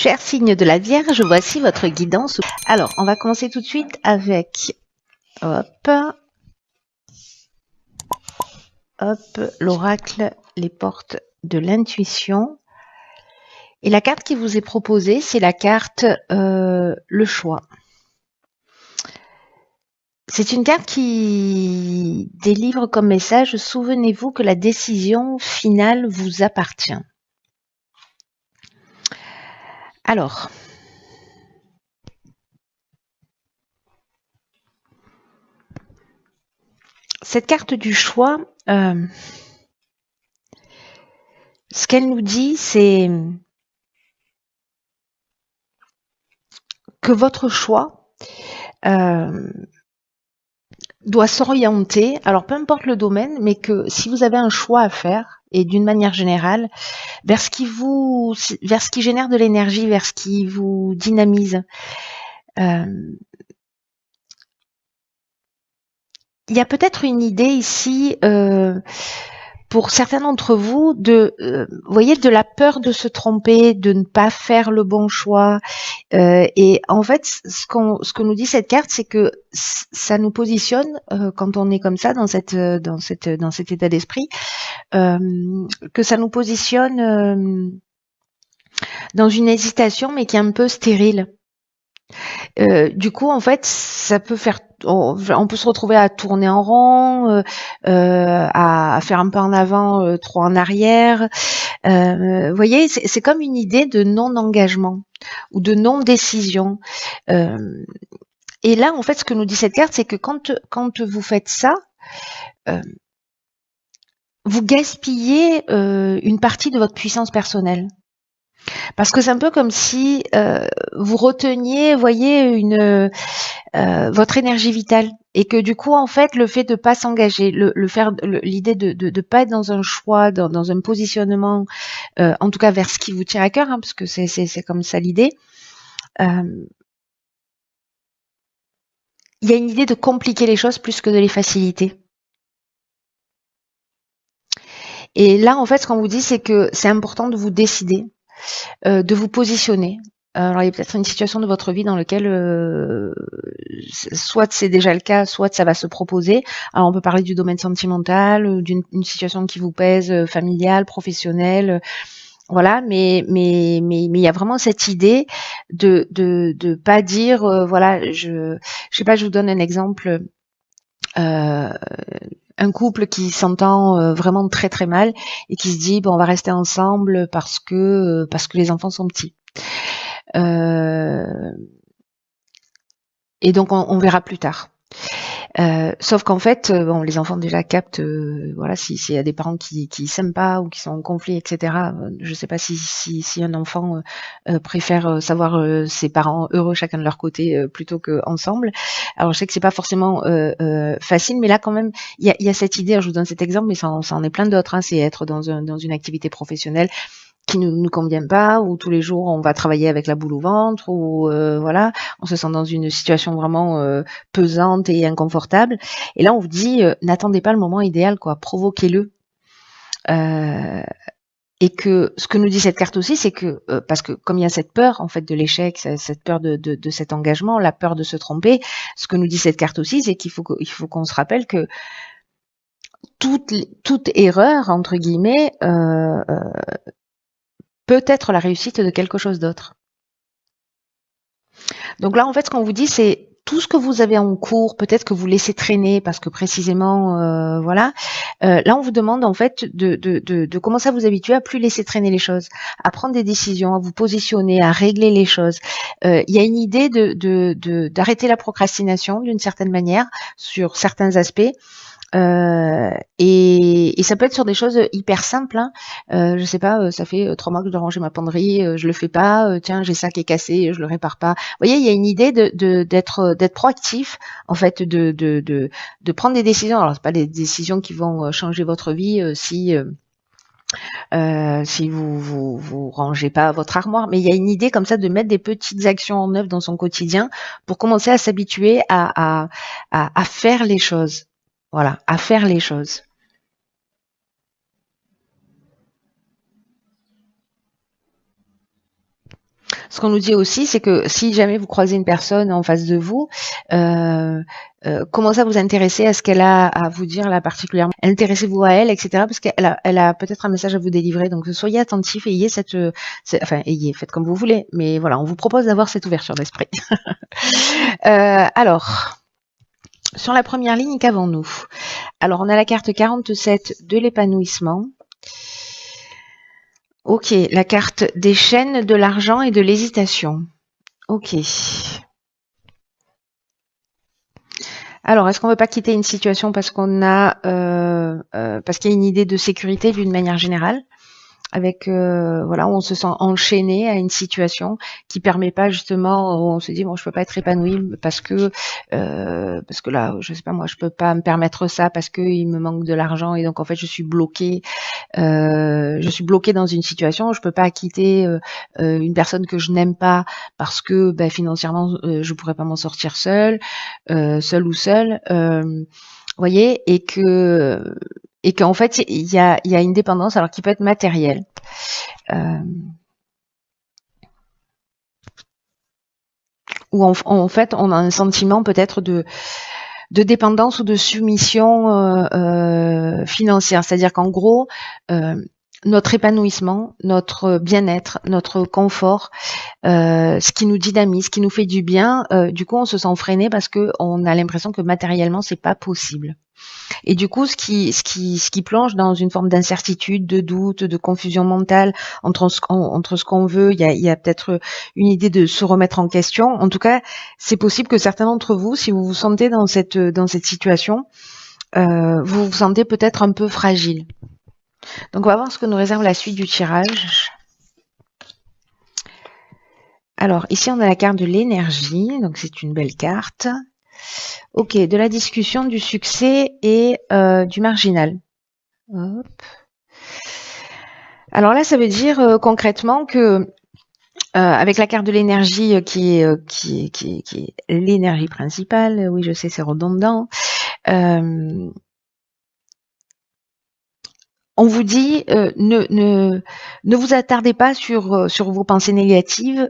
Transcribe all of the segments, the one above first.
Cher signe de la Vierge, voici votre guidance. Alors, on va commencer tout de suite avec l'oracle, les portes de l'intuition. Et la carte qui vous est proposée, c'est la carte le choix. C'est une carte qui délivre comme message: souvenez-vous que la décision finale vous appartient. Alors, cette carte du choix, ce qu'elle nous dit, c'est que votre choix doit s'orienter, alors peu importe le domaine, mais que si vous avez un choix à faire, et d'une manière générale, vers ce qui génère de l'énergie, vers ce qui vous dynamise. Il y a peut-être une idée ici, pour certains d'entre vous, voyez, de la peur de se tromper, de ne pas faire le bon choix. Et en fait, ce que nous dit cette carte, c'est que ça nous positionne, quand on est comme ça, dans cet état d'esprit, que ça nous positionne dans une hésitation, mais qui est un peu stérile. Du coup, en fait, ça peut faire, on peut se retrouver à tourner en rond, à faire un pas en avant, trop en arrière. Vous voyez, c'est comme une idée de non-engagement ou de non-décision. Et là, en fait, ce que nous dit cette carte, c'est que quand vous faites ça, vous gaspillez une partie de votre puissance personnelle. Parce que c'est un peu comme si vous reteniez, voyez, votre énergie vitale, et que du coup, en fait, le fait de pas s'engager, l'idée de pas être dans un choix, dans un positionnement, en tout cas vers ce qui vous tient à cœur, hein, parce que c'est comme ça l'idée. Il y a une idée de compliquer les choses plus que de les faciliter. Et là, en fait, ce qu'on vous dit, c'est que c'est important de vous décider, de vous positionner. Alors, il y a peut-être une situation de votre vie dans laquelle soit c'est déjà le cas, soit ça va se proposer. Alors, on peut parler du domaine sentimental, d'une situation qui vous pèse, familiale, professionnelle, voilà. Mais il y a vraiment cette idée de pas dire, voilà, je sais pas, je vous donne un exemple. Un couple qui s'entend vraiment très très mal et qui se dit bon, on va rester ensemble parce que les enfants sont petits. Et donc on verra plus tard. Sauf qu'en fait, bon, les enfants déjà captent, voilà, s'il y a des parents qui s'aiment pas ou qui sont en conflit, etc. Je sais pas si un enfant préfère savoir ses parents heureux chacun de leur côté plutôt que ensemble. Alors je sais que c'est pas forcément facile, mais là quand même, il y a cette idée. Alors, je vous donne cet exemple, mais ça en est plein d'autres. Hein, c'est être dans une activité professionnelle qui nous convient pas, où tous les jours on va travailler avec la boule au ventre, ou voilà, on se sent dans une situation vraiment pesante et inconfortable. Et là on vous dit n'attendez pas le moment idéal, quoi, provoquez-le. Et que ce que nous dit cette carte aussi, c'est que parce que comme il y a cette peur en fait de l'échec, cette peur de cet engagement, la peur de se tromper, ce que nous dit cette carte aussi, c'est qu'il faut qu'on se rappelle que toute erreur entre guillemets peut être la réussite de quelque chose d'autre. Donc là, en fait, ce qu'on vous dit, c'est tout ce que vous avez en cours, peut-être que vous laissez traîner parce que précisément, voilà. Là, on vous demande en fait de commencer à vous habituer à plus laisser traîner les choses, à prendre des décisions, à vous positionner, à régler les choses. Il y a une idée d'arrêter la procrastination d'une certaine manière sur certains aspects. Et ça peut être sur des choses hyper simples. Hein. Je sais pas, ça fait 3 mois que je dois ranger ma penderie, je le fais pas. Tiens, j'ai ça qui est cassé, je le répare pas. Vous voyez, il y a une idée d'être proactif, en fait, de prendre des décisions. Alors c'est pas des décisions qui vont changer votre vie si vous rangez pas votre armoire, mais il y a une idée comme ça de mettre des petites actions en œuvre dans son quotidien pour commencer à s'habituer à faire les choses. Voilà, à faire les choses. Ce qu'on nous dit aussi, c'est que si jamais vous croisez une personne en face de vous, commencez à vous intéresser à ce qu'elle a à vous dire là particulièrement. Intéressez-vous à elle, etc. Parce qu'elle a peut-être un message à vous délivrer. Donc soyez attentifs et ayez faites comme vous voulez. Mais voilà, on vous propose d'avoir cette ouverture d'esprit. Alors, sur la première ligne, qu'avons-nous? Alors, on a la carte 47 de l'épanouissement. Ok, la carte des chaînes, de l'argent et de l'hésitation. Ok. Alors, est-ce qu'on ne veut pas quitter une situation parce qu'on a parce qu'il y a une idée de sécurité d'une manière générale, avec voilà, où on se sent enchaîné à une situation qui permet pas justement, où on se dit bon, je peux pas être épanoui parce que là, je sais pas moi, je peux pas me permettre ça parce que il me manque de l'argent et donc en fait je suis bloquée dans une situation, je peux pas quitter une personne que je n'aime pas parce que financièrement je pourrais pas m'en sortir seule ou seule, voyez, et qu'en fait il y a une dépendance, alors qui peut être matérielle. Où en fait on a un sentiment peut-être de dépendance ou de soumission financière, c'est-à-dire qu'en gros notre épanouissement, notre bien-être, notre confort, ce qui nous dynamise, ce qui nous fait du bien, du coup on se sent freiné parce que on a l'impression que matériellement c'est pas possible. Et du coup, ce qui plonge dans une forme d'incertitude, de doute, de confusion mentale entre ce qu'on veut, il y a peut-être une idée de se remettre en question. En tout cas, c'est possible que certains d'entre vous, si vous vous sentez dans cette situation, vous vous sentez peut-être un peu fragile. Donc, on va voir ce que nous réserve la suite du tirage. Alors, ici, on a la carte de l'énergie, donc c'est une belle carte. Ok, de la discussion, du succès et du marginal. Hop. Alors là, ça veut dire concrètement que avec la carte de l'énergie qui est l'énergie principale, oui, je sais, c'est redondant. On vous dit ne vous attardez pas sur vos pensées négatives.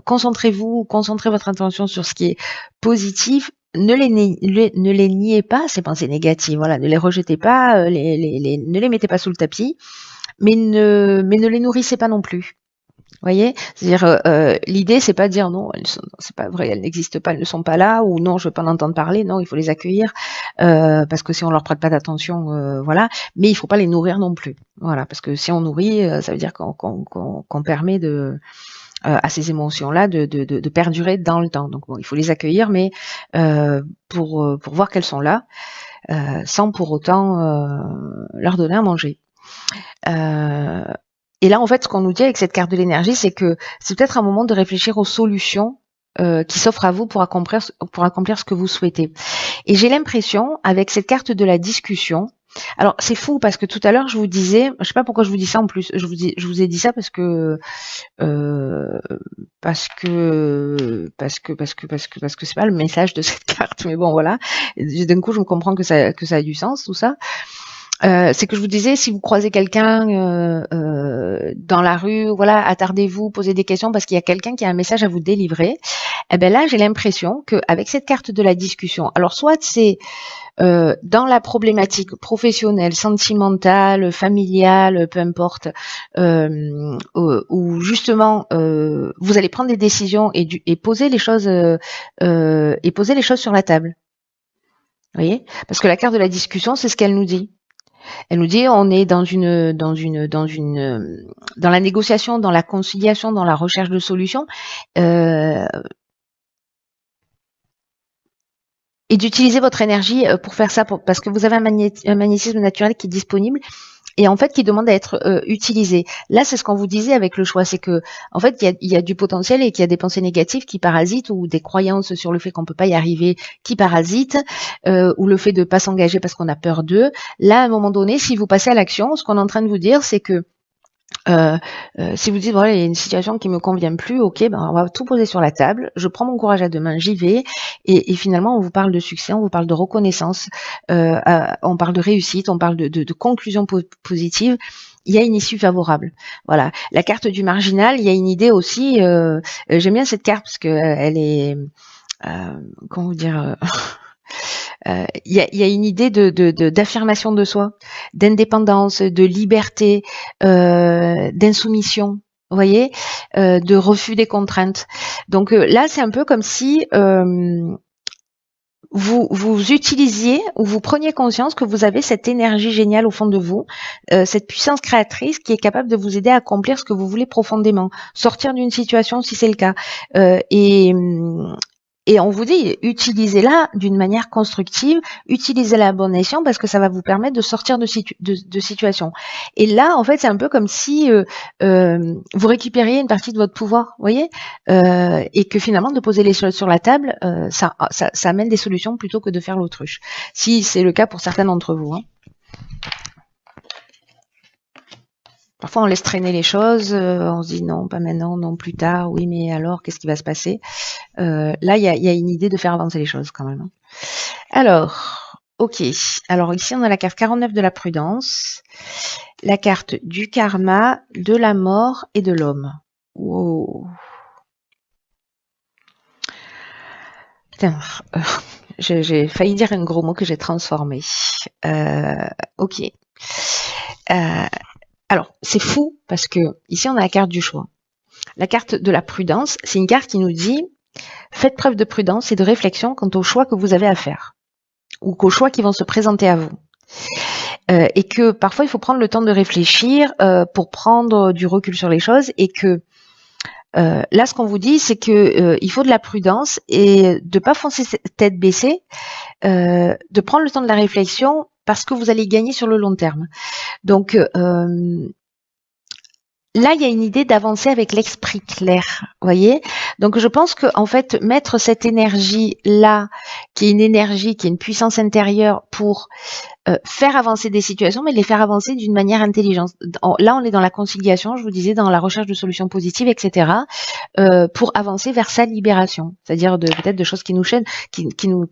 Concentrez votre attention sur ce qui est positif. Ne les niez pas, ces pensées négatives. Voilà, ne les rejetez pas, ne les mettez pas sous le tapis, mais ne les nourrissez pas non plus. Voyez, c'est-à-dire l'idée c'est pas de dire non, c'est pas vrai, elles n'existent pas, elles ne sont pas là, ou non, je veux pas en entendre parler. Non, il faut les accueillir parce que si on leur prête pas d'attention, voilà. Mais il faut pas les nourrir non plus. Voilà, parce que si on nourrit, ça veut dire qu'on permet à ces émotions-là de perdurer dans le temps. Donc bon, il faut les accueillir, mais pour voir qu'elles sont là, sans pour autant leur donner à manger. Et là, en fait, ce qu'on nous dit avec cette carte de l'énergie, c'est que c'est peut-être un moment de réfléchir aux solutions qui s'offrent à vous pour accomplir ce que vous souhaitez. Et j'ai l'impression, avec cette carte de la discussion, alors c'est fou parce que tout à l'heure je vous disais, je sais pas pourquoi je vous dis ça en plus, je vous ai dit ça parce que c'est pas le message de cette carte, mais bon voilà. D'un coup je me comprends que ça a du sens tout ça. C'est que je vous disais, si vous croisez quelqu'un dans la rue, voilà, attardez-vous, posez des questions parce qu'il y a quelqu'un qui a un message à vous délivrer. Et ben là, j'ai l'impression qu'avec cette carte de la discussion, alors soit c'est dans la problématique professionnelle, sentimentale, familiale, peu importe, où justement vous allez prendre des décisions et poser les choses sur la table. Vous voyez, parce que la carte de la discussion, c'est ce qu'elle nous dit. Elle nous dit on est dans la négociation, dans la conciliation, dans la recherche de solutions, et d'utiliser votre énergie pour faire ça, parce que vous avez un magnétisme naturel qui est disponible et en fait qui demande à être utilisé. Là, c'est ce qu'on vous disait avec le choix, c'est que en fait il y a du potentiel et qu'il y a des pensées négatives qui parasitent, ou des croyances sur le fait qu'on peut pas y arriver qui parasitent, ou le fait de pas s'engager parce qu'on a peur d'eux. Là, à un moment donné, si vous passez à l'action, ce qu'on est en train de vous dire, c'est que si vous dites voilà, il y a une situation qui me convient plus, ok, on va tout poser sur la table, je prends mon courage à deux mains, j'y vais, et finalement on vous parle de succès, on vous parle de reconnaissance, on parle de réussite, on parle de conclusion positive, il y a une issue favorable. Voilà. La carte du marginal, il y a une idée aussi. J'aime bien cette carte parce que elle est, comment vous dire. Il y a une idée d'affirmation de soi, d'indépendance, de liberté, d'insoumission. Vous voyez, de refus des contraintes. Donc là, c'est un peu comme si vous utilisiez ou vous preniez conscience que vous avez cette énergie géniale au fond de vous, cette puissance créatrice qui est capable de vous aider à accomplir ce que vous voulez profondément, sortir d'une situation si c'est le cas. Et on vous dit, utilisez-la d'une manière constructive, utilisez-la à bon escient parce que ça va vous permettre de sortir de situation. Et là, en fait, c'est un peu comme si vous récupériez une partie de votre pouvoir, vous voyez, et que finalement, de poser les choses sur la table, ça amène des solutions plutôt que de faire l'autruche. Si c'est le cas pour certains d'entre vous. Hein. Parfois, on laisse traîner les choses, on se dit non, pas maintenant, non, plus tard, oui, mais alors, qu'est-ce qui va se passer? Là, il y a une idée de faire avancer les choses quand même. Hein. Alors, ok. Alors ici, on a la carte 49 de la prudence, la carte du karma, de la mort et de l'homme. Wow. Putain, j'ai failli dire un gros mot que j'ai transformé. Ok. Alors, c'est fou parce que ici, on a la carte du choix. La carte de la prudence, c'est une carte qui nous dit faites preuve de prudence et de réflexion quant aux choix que vous avez à faire ou qu'aux choix qui vont se présenter à vous. Et que parfois, il faut prendre le temps de réfléchir pour prendre du recul sur les choses et que là, ce qu'on vous dit, c'est que il faut de la prudence et de pas foncer tête baissée, de prendre le temps de la réflexion parce que vous allez gagner sur le long terme. Donc là, il y a une idée d'avancer avec l'esprit clair, voyez. Donc je pense que en fait mettre cette énergie là, qui est une énergie, qui est une puissance intérieure pour faire avancer des situations, mais les faire avancer d'une manière intelligente. Là, on est dans la conciliation, je vous disais, dans la recherche de solutions positives, etc., pour avancer vers sa libération, c'est-à-dire peut-être de choses qui nous gênent, qui nous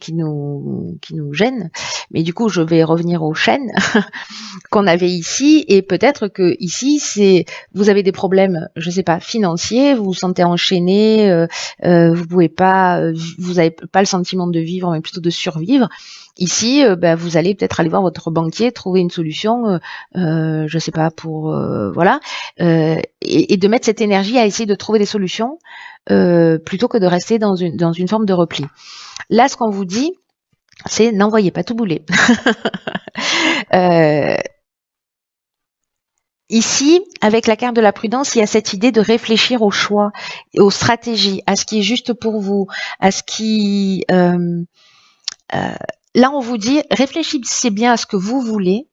gênent. Mais du coup, je vais revenir aux chaînes qu'on avait ici, et peut-être que ici, vous avez des problèmes, je sais pas, financiers, vous vous sentez enchaîné, vous pouvez pas, vous avez pas le sentiment de vivre, mais plutôt de survivre. Ici, vous allez peut-être aller voir votre banquier, trouver une solution, je sais pas, pour voilà, et de mettre cette énergie à essayer de trouver des solutions plutôt que de rester dans une forme de repli. Là, ce qu'on vous dit, c'est n'envoyez pas tout bouler. Ici, avec la carte de la prudence, il y a cette idée de réfléchir aux choix, aux stratégies, à ce qui est juste pour vous, à ce qui là, on vous dit, réfléchissez bien à ce que vous voulez.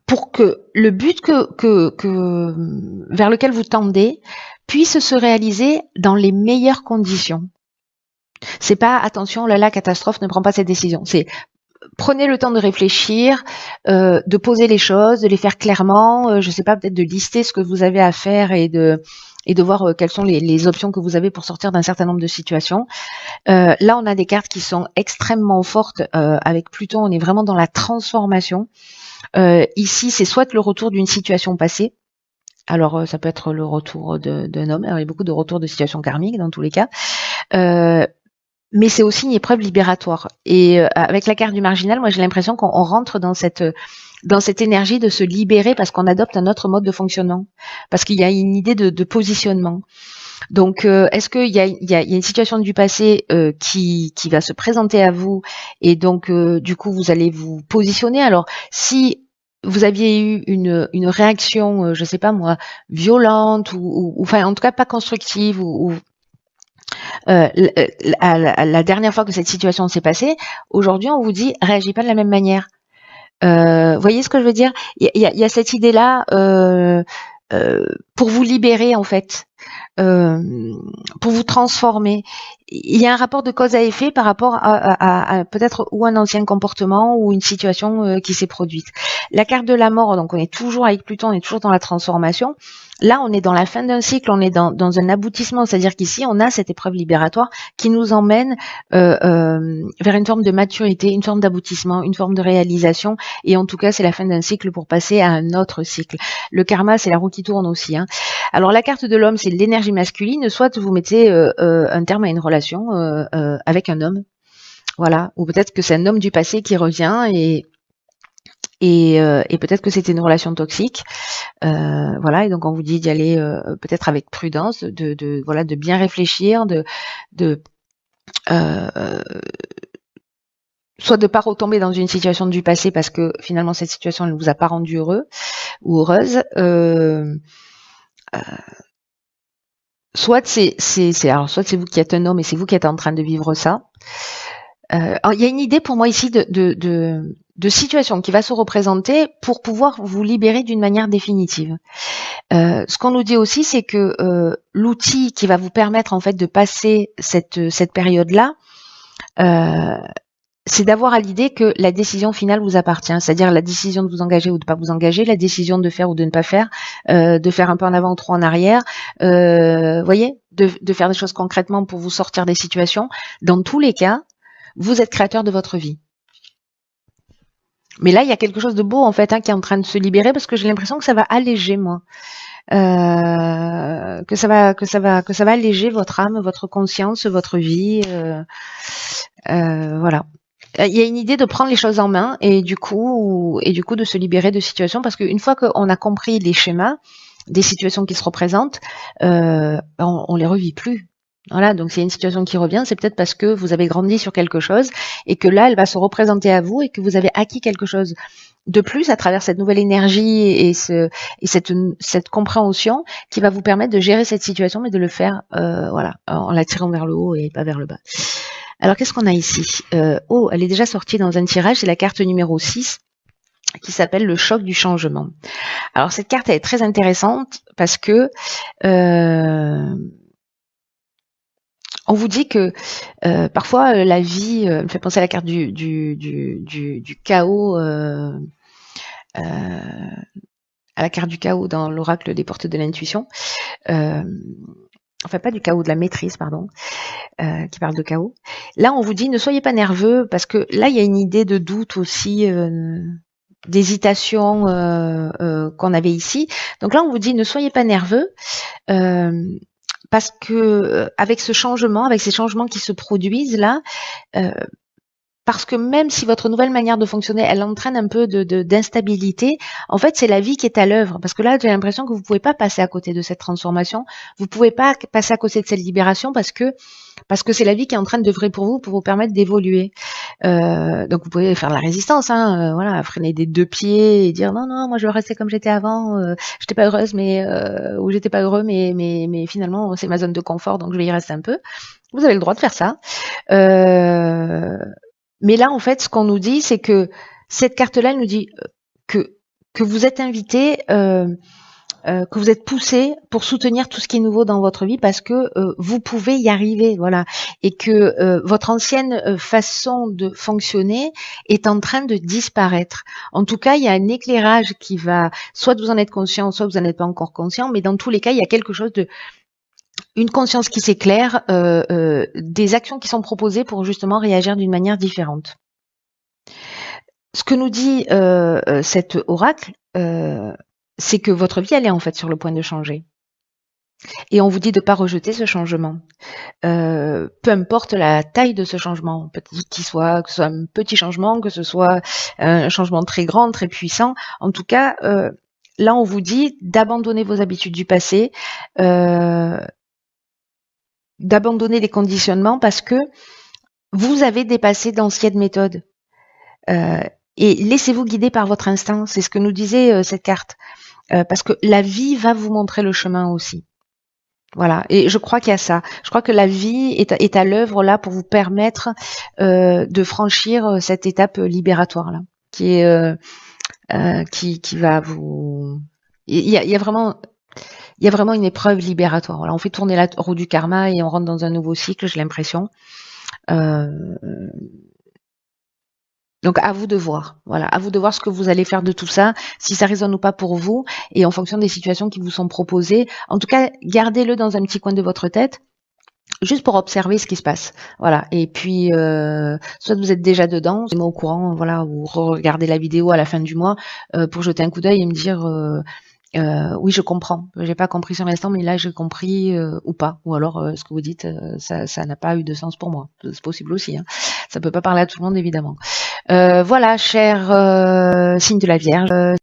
Pour que le but vers lequel vous tendez puisse se réaliser dans les meilleures conditions. C'est pas attention, oh là là, catastrophe, ne prends pas cette décision. C'est prenez le temps de réfléchir, de poser les choses, de les faire clairement. Je sais pas, peut-être de lister ce que vous avez à faire et de voir quelles sont les options que vous avez pour sortir d'un certain nombre de situations. Là, on a des cartes qui sont extrêmement fortes. Avec Pluton, on est vraiment dans la transformation. Ici, c'est soit le retour d'une situation passée. Alors, ça peut être le retour d'un homme. Alors, il y a beaucoup de retours de situations karmiques dans tous les cas. Mais c'est aussi une épreuve libératoire. Et avec la carte du marginal, moi, j'ai l'impression qu'on rentre dans cette énergie de se libérer parce qu'on adopte un autre mode de fonctionnement, parce qu'il y a une idée de positionnement. Donc, est-ce qu'il y a une situation du passé qui va se présenter à vous et donc du coup vous allez vous positionner. Alors, si vous aviez eu une réaction, je sais pas moi, violente ou enfin en tout cas pas constructive ou la dernière fois que cette situation s'est passée, aujourd'hui on vous dit réagis pas de la même manière. Voyez ce que je veux dire? Il y a cette idée-là pour vous libérer en fait. pour vous transformer. Il y a un rapport de cause à effet par rapport à peut-être ou un ancien comportement ou une situation qui s'est produite. La carte de la mort, donc on est toujours avec Pluton, on est toujours dans la transformation. Là, on est dans la fin d'un cycle, on est dans un aboutissement, c'est-à-dire qu'ici, on a cette épreuve libératoire qui nous emmène vers une forme de maturité, une forme d'aboutissement, une forme de réalisation, et en tout cas, c'est la fin d'un cycle pour passer à un autre cycle. Le karma, c'est la roue qui tourne aussi. Alors, la carte de l'homme, c'est l'énergie masculine, soit vous mettez un terme à une relation avec un homme, voilà, ou peut-être que c'est un homme du passé qui revient et peut-être que c'était une relation toxique, voilà, et donc on vous dit d'y aller peut-être avec prudence, de bien réfléchir, soit de pas retomber dans une situation du passé parce que finalement cette situation ne vous a pas rendu heureux ou heureuse, soit c'est vous qui êtes un homme et c'est vous qui êtes en train de vivre ça. Il y a une idée pour moi ici de situation qui va se représenter pour pouvoir vous libérer d'une manière définitive. Ce qu'on nous dit aussi, c'est que l'outil qui va vous permettre en fait de passer cette période-là, c'est d'avoir à l'idée que la décision finale vous appartient, c'est-à-dire la décision de vous engager ou de ne pas vous engager, la décision de faire ou de ne pas faire, de faire un peu en avant ou trop en arrière, voyez, de faire des choses concrètement pour vous sortir des situations. Dans tous les cas, vous êtes créateur de votre vie. Mais là, il y a quelque chose de beau en fait qui est en train de se libérer parce que j'ai l'impression que ça va alléger moi. Que ça va alléger votre âme, votre conscience, votre vie, voilà. Il y a une idée de prendre les choses en main et du coup de se libérer de situations parce qu'une fois qu'on a compris les schémas des situations qui se représentent, on les revit plus. Voilà, donc s'il y a une situation qui revient, c'est peut-être parce que vous avez grandi sur quelque chose et que là, elle va se représenter à vous et que vous avez acquis quelque chose de plus à travers cette nouvelle énergie et cette compréhension qui va vous permettre de gérer cette situation, mais de le faire voilà, en la tirant vers le haut et pas vers le bas. Alors, qu'est-ce qu'on a ici? Elle est déjà sortie dans un tirage, c'est la carte numéro 6 qui s'appelle le choc du changement. Alors, cette carte, elle est très intéressante parce que on vous dit que parfois la vie me fait penser à la carte du chaos, à la carte du chaos dans l'oracle des portes de l'intuition. Enfin, pas du chaos, de la maîtrise, pardon, qui parle de chaos. Là, on vous dit ne soyez pas nerveux parce que là, il y a une idée de doute aussi, d'hésitation qu'on avait ici. Donc là, on vous dit ne soyez pas nerveux. Parce que avec ce changement, avec ces changements qui se produisent là, parce que même si votre nouvelle manière de fonctionner, elle entraîne un peu d'instabilité, en fait, c'est la vie qui est à l'œuvre. Parce que là, j'ai l'impression que vous pouvez pas passer à côté de cette transformation, vous pouvez pas passer à côté de cette libération parce que c'est la vie qui est en train d'œuvrer pour vous permettre d'évoluer. Donc vous pouvez faire de la résistance, voilà, freiner des deux pieds et dire non, moi je veux rester comme j'étais avant, j'étais pas heureuse, ou j'étais pas heureux, mais finalement c'est ma zone de confort, donc je vais y rester un peu. Vous avez le droit de faire ça. Mais là, en fait, ce qu'on nous dit, c'est que cette carte-là, elle nous dit que vous êtes invité, que vous êtes poussé pour soutenir tout ce qui est nouveau dans votre vie parce que vous pouvez y arriver, voilà, et que votre ancienne façon de fonctionner est en train de disparaître. En tout cas, il y a un éclairage qui va, soit vous en êtes conscient, soit vous n'en êtes pas encore conscient, mais dans tous les cas, il y a quelque chose une conscience qui s'éclaire, des actions qui sont proposées pour justement réagir d'une manière différente. Ce que nous dit cet oracle, c'est que votre vie, elle est en fait sur le point de changer. Et on vous dit de ne pas rejeter ce changement. Peu importe la taille de ce changement, que ce soit un petit changement, que ce soit un changement très grand, très puissant. En tout cas, là, on vous dit d'abandonner vos habitudes du passé, d'abandonner les conditionnements parce que vous avez dépassé d'anciennes méthodes. Et laissez-vous guider par votre instinct, c'est ce que nous disait cette carte. Parce que la vie va vous montrer le chemin aussi. Voilà, et je crois qu'il y a ça. Je crois que la vie est à l'œuvre là pour vous permettre de franchir cette étape libératoire là, qui est qui va vous. Il y a vraiment il y a vraiment une épreuve libératoire. Voilà, on fait tourner la roue du karma et on rentre dans un nouveau cycle, j'ai l'impression. Donc à vous de voir, voilà, à vous de voir ce que vous allez faire de tout ça, si ça résonne ou pas pour vous, et en fonction des situations qui vous sont proposées. En tout cas, gardez-le dans un petit coin de votre tête, juste pour observer ce qui se passe. Voilà. Et puis, soit vous êtes déjà dedans, vous êtes au courant, voilà, ou regardez la vidéo à la fin du mois pour jeter un coup d'œil et me dire oui, je comprends. J'ai pas compris sur l'instant, mais là j'ai compris ou pas. Ou alors ce que vous dites, ça n'a pas eu de sens pour moi. C'est possible aussi. Hein. Ça peut pas parler à tout le monde évidemment. Voilà, cher signe de la Vierge.